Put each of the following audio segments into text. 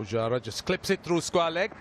Pujara just clips it through square leg.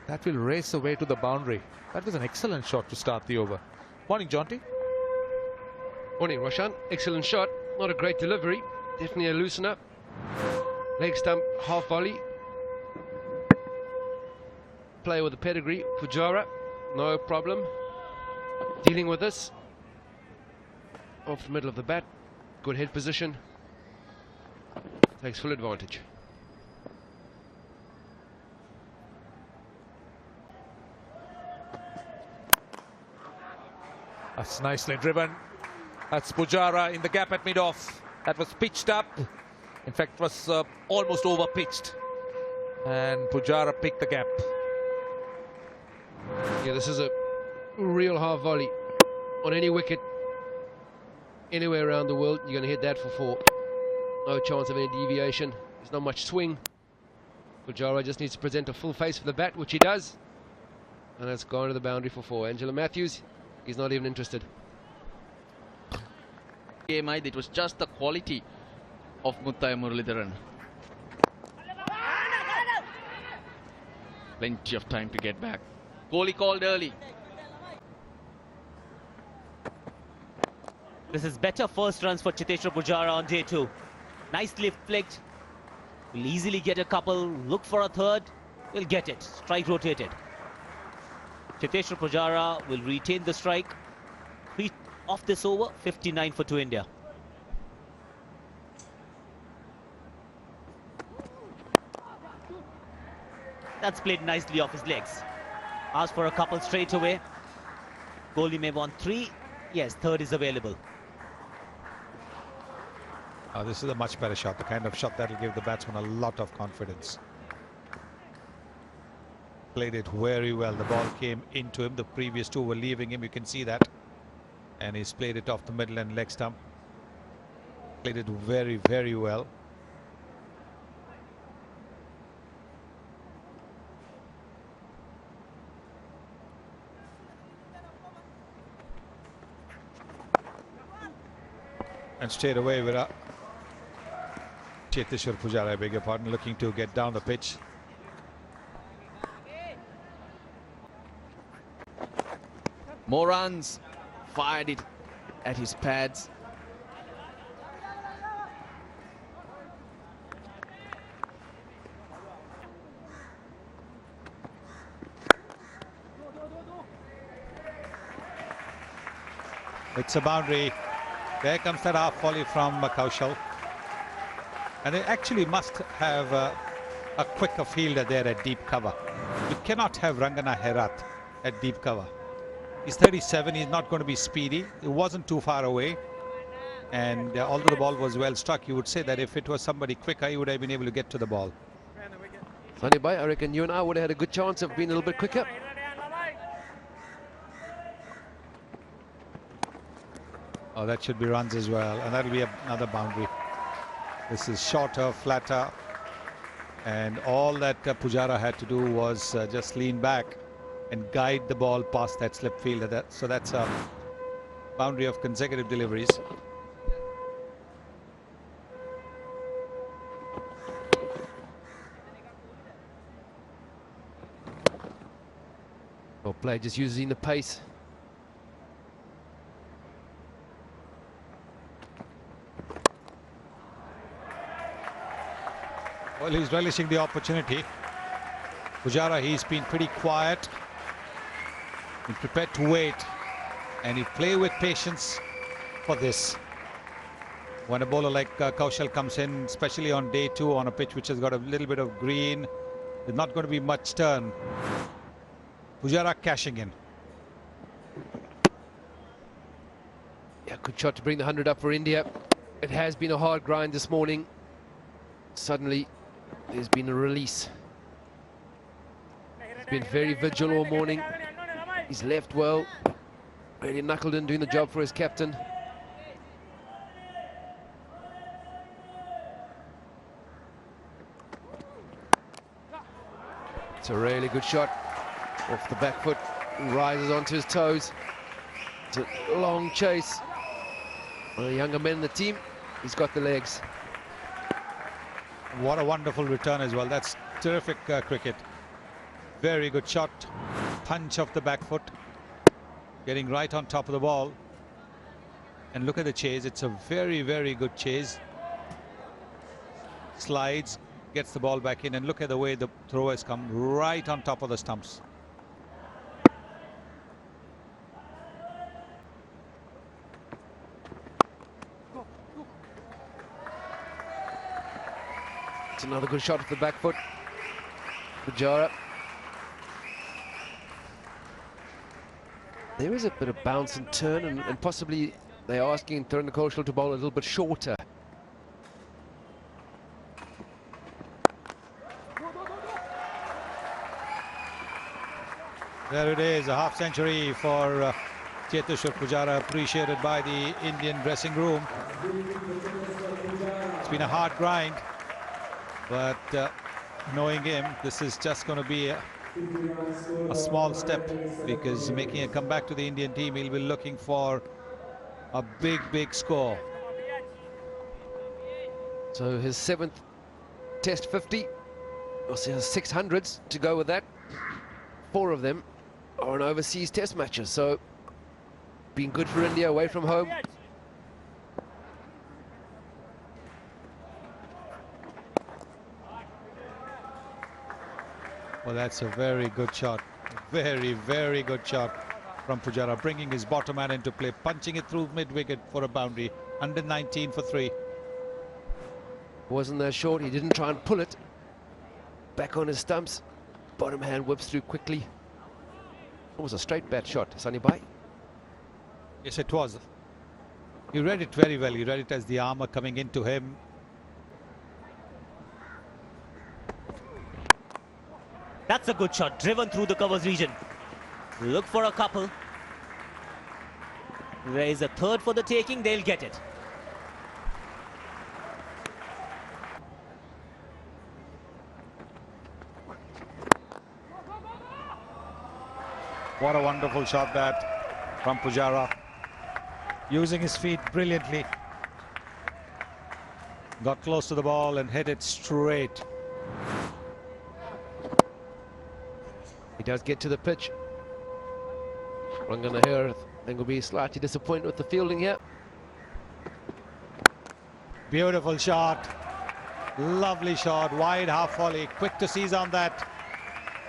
That will race away to the boundary. That was an excellent shot to start the over. Morning, Jonty. Morning, Roshan. Excellent shot. Not a great delivery. Definitely a loosener. Leg stump, half volley. Player with a pedigree. Pujara, no problem. Dealing with this. Off the middle of the bat. Good head position. Takes full advantage. That's nicely driven. That's Pujara in the gap at mid-off. That was pitched up. In fact, was almost over-pitched. And Pujara picked the gap. Yeah, this is a real half volley. On any wicket, anywhere around the world, you're going to hit that for 4. No chance of any deviation. There's not much swing. Pujara just needs to present a full face for the bat, which he does. And it's gone to the boundary for 4. Angela Matthews, he's not even interested. It was just the quality of Muthaiya Muralidharan. Plenty of time to get back. Kohli called early. This is better first runs for Cheteshwar Pujara on day 2. Nicely flicked. Will easily get a couple. Look for a third. Will get it. Strike rotated. Cheteshwar Pujara will retain the strike. 3 off this over. 59 for 2 India. That's played nicely off his legs. Asked for a couple straight away. Kohli may want 3. Yes, third is available. This is a much better shot, the kind of shot that will give the batsman a lot of confidence. Played it very well. The ball came into him. The previous 2 were leaving him. You can see that. And he's played it off the middle and leg stump. Played it very, very well. And straight away with a Cheteshwar Pujara, I beg your pardon, looking to get down the pitch. More runs. Fired it at his pads. It's a boundary. There comes that half volley from Kaushal. And they actually must have a quicker fielder there at deep cover. You cannot have Rangana Herat at deep cover. He's 37, he's not going to be speedy. It wasn't too far away. And although the ball was well struck, you would say that if it was somebody quicker, he would have been able to get to the ball. Sunny Bhai, I reckon you and I would have had a good chance of being a little bit quicker. Oh, that should be runs as well. And that'll be another boundary. This is shorter, flatter. And all that Pujara had to do was just lean back and guide the ball past that slip fielder. So that's a boundary of consecutive deliveries. Well, play just using the pace. Well, he's relishing the opportunity. Pujara, he's been pretty quiet. He's prepared to wait. And he play with patience for this. When a bowler like Kaushal comes in, especially on day 2 on a pitch which has got a little bit of green, there's not going to be much turn. Pujara cashing in. Yeah, good shot to bring the 100 up for India. It has been a hard grind this morning. Suddenly, there's been a release. He's been very vigilant all morning. He's left well. Really knuckled in, doing the job for his captain. It's a really good shot. Off the back foot, rises onto his toes. It's a long chase. One of the younger men in the team, he's got the legs. What a wonderful return as well. That's terrific cricket. Very good shot. Punch of the back foot. Getting right on top of the ball. And look at the chase. It's a very, very good chase. Slides, gets the ball back in, and look at the way the throw has come right on top of the stumps. It's another good shot at the back foot. Pujara. There is a bit of bounce and turn, and possibly they're asking Tarun Kaushal to bowl a little bit shorter. There it is, a half century for Cheteshwar Pujara, appreciated by the Indian dressing room. It's been a hard grind, but knowing him, this is just going to be a small step, because making a comeback to the Indian team, he'll be looking for a big, big score. So his 7th Test 50, or 600s to go with that. 4 of them are in overseas Test matches, so been good for India away from home. Well, that's a very good shot. Very, very good shot from Pujara, bringing his bottom hand into play, punching it through mid-wicket for a boundary. Under 19 for 3. Wasn't that short, he didn't try and pull it. Back on his stumps, bottom hand whips through quickly. It was a straight bat shot, Sunny Bhai. Yes, it was. He read it very well. He read it as the armour coming into him. That's a good shot, driven through the covers region. Look for a couple. There is a third for the taking, they'll get it. What a wonderful shot that from Pujara. Using his feet brilliantly. Got close to the ball and hit it straight. He does get to the pitch. Rangana here, I think, will be slightly disappointed with the fielding here. Beautiful shot. Lovely shot. Wide half volley. Quick to seize on that.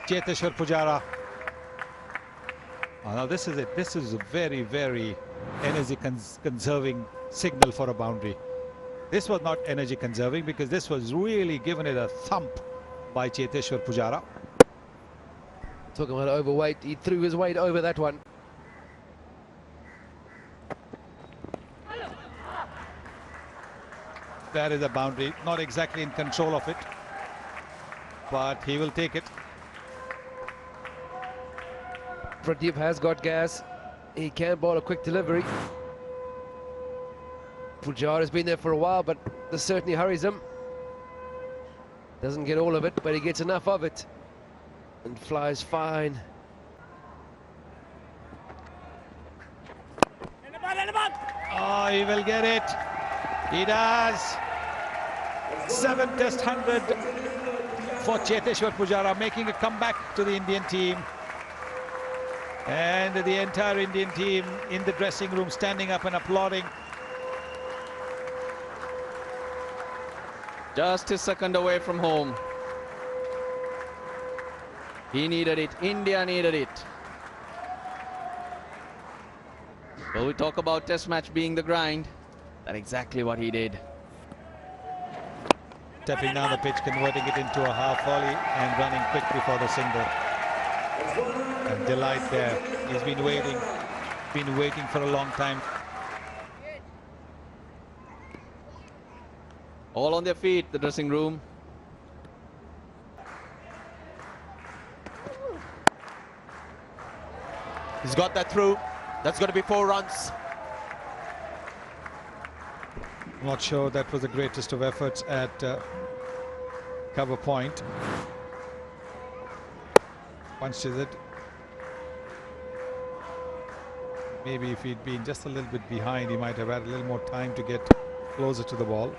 Cheteshwar Pujara. Oh, now this is it. This is a very, very energy conserving signal for a boundary. This was not energy conserving, because this was really giving it a thump by Cheteshwar Pujara. Talking about overweight, he threw his weight over that one. That is a boundary. Not exactly in control of it, but he will take it. Pradeep has got gas. He can bowl a quick delivery. Pujara has been there for a while, but this certainly hurries him. Doesn't get all of it, but he gets enough of it. And flies fine. Oh, he will get it. He does. 7th Test 100 for Cheteshwar Pujara, making a comeback to the Indian team. And the entire Indian team in the dressing room standing up and applauding. Just a second away from home. He needed it. India needed it. So we talk about Test match being the grind. That's exactly what he did. Stepping down the pitch, converting it into a half volley and running quickly for the single. And delight there. He's been waiting for a long time. All on their feet, the dressing room. He's got that through. That's going to be 4 runs. I'm not sure that was the greatest of efforts at cover point. Punches it. Maybe if he'd been just a little bit behind, he might have had a little more time to get closer to the ball.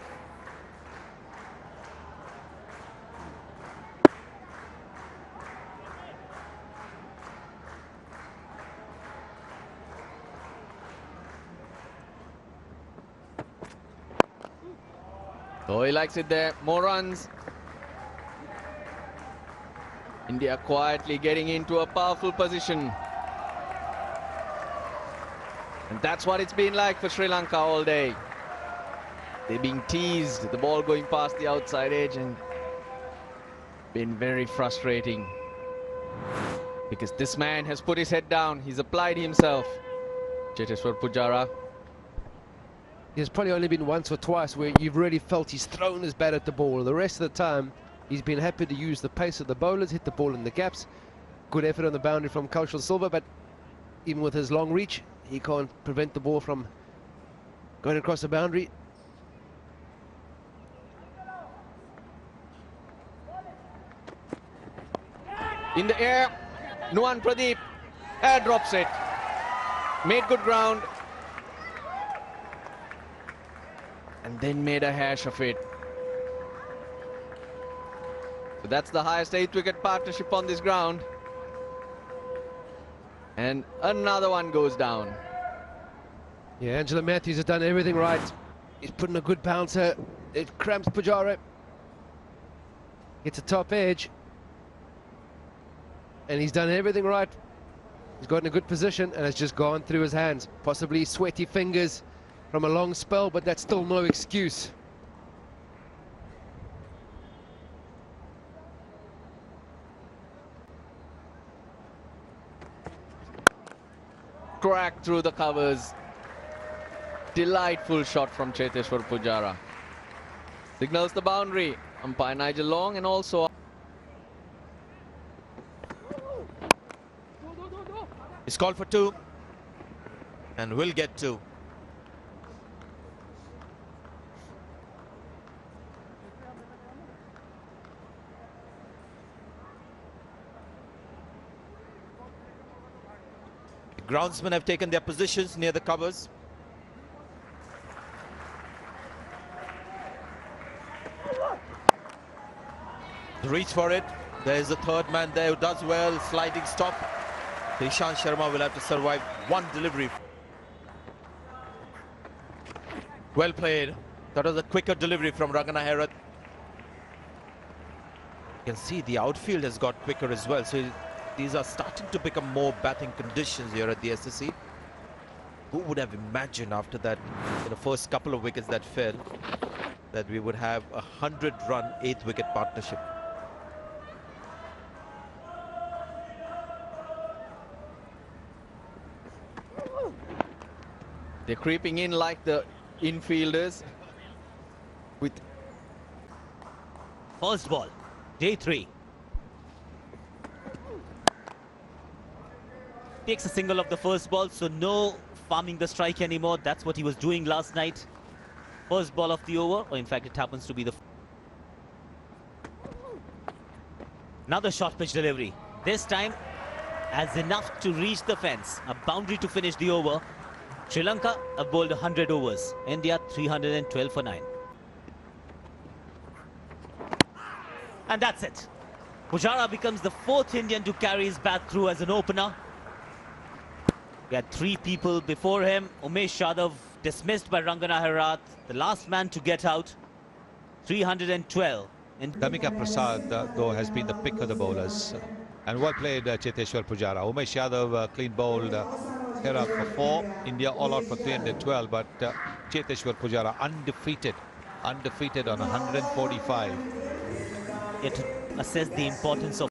Oh, he likes it there. More runs. India quietly getting into a powerful position. And that's what it's been like for Sri Lanka all day. They're being teased, the ball going past the outside edge, and been very frustrating. Because this man has put his head down, he's applied himself. Cheteshwar Pujara. There's probably only been once or twice where you've really felt he's thrown his bat at the ball. The rest of the time, he's been happy to use the pace of the bowlers, hit the ball in the gaps. Good effort on the boundary from Kaushal Silva, but even with his long reach, he can't prevent the ball from going across the boundary. In the air, Nuwan Pradeep air drops it. Made good ground. And then made a hash of it. So that's the highest 8-wicket partnership on this ground. And another one goes down. Yeah, Angela Matthews has done everything right. He's put in a good bouncer. It cramps Pujara. Gets a top edge. And he's done everything right. He's got in a good position and has just gone through his hands. Possibly sweaty fingers from a long spell, but that's still no excuse. Cracked through the covers. Delightful shot from Cheteshwar Pujara. Signals the boundary. Umpire Nigel Long and also... He's called for 2 and will get 2. The groundsmen have taken their positions near the covers. Reach for it. There's a third man there who does well. Sliding stop. Ishant Sharma will have to survive one delivery. Well played. That was a quicker delivery from Rangana Herath. You can see the outfield has got quicker as well. So these are starting to become more batting conditions here at the SSC. Who would have imagined after that, in the first couple of wickets that fell, that we would have a 100-run 8-wicket partnership. They're creeping in like the infielders. With First ball, day 3. Takes a single of the first ball, so no farming the strike anymore. That's what he was doing last night. First ball of the over, or in fact it happens to be the... Another short pitch delivery. This time as enough to reach the fence. A boundary to finish the over. Sri Lanka have bowled 100 overs. India 312 for 9. And that's it. Pujara becomes the 4th Indian to carry his bat through as an opener. We had 3 people before him. Umesh Yadav dismissed by Rangana Herath, the last man to get out. 312. And Damika Prasad, though, has been the pick of the bowlers. And well played, Cheteshwar Pujara. Umesh Yadav clean bowled Herath for 4. India all out for 312. But Cheteshwar Pujara undefeated on 145. yet to assess the importance of